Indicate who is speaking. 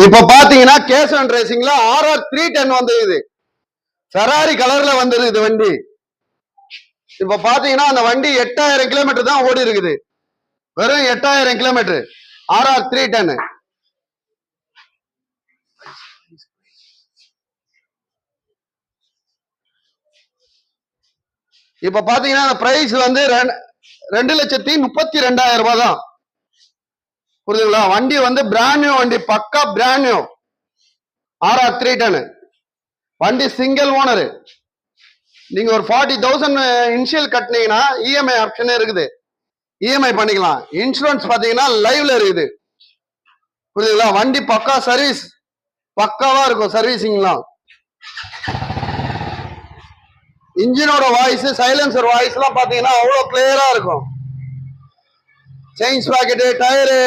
Speaker 1: இப்ப பாத்தீங்கன்னா கேசன் ரேசிங்ல RR 310 வந்துருக்குது. ஃபெராரி கலர்ல வந்துருக்குது வண்டி. இப்ப பாத்தீங்கன்னா அந்த வண்டி 8000 கிலோமீட்டர் தான் ஓடி இருக்குது. வெறும் 8000 கிலோமீட்டர் RR 310. இப்ப பாத்தீங்கன்னா பிரைஸ் வந்து 2,32,000 ரூபாய் தான். புரியுதுங்களா? வண்டி வந்து பிராண்ட் நியூ வண்டி, பக்கா பிராண்ட் நியூ RR 310. வண்டி சிங்கிள் ஓனர். நீங்க ஒரு 40,000 இனிஷியல் கட்டினீங்கன்னா இஎம்ஐ ஆப்ஷனே இருக்குது. இஎம்ஐ பண்ணிக்கலாம். இன்சூரன்ஸ் பாத்தீங்கன்னா லைவ்ல இருக்குது. புரியுதுங்களா? வண்டி பக்கா சர்வீஸ், பக்காவா இருக்கும் சர்வீசிங்லாம். இன்ஜினோட வாய்ஸ், சைலன்சர் வாய்ஸ் எல்லாம் பாத்தீங்கன்னா அவ்வளவு கிளியரா இருக்கும். Chain sprocket, tyre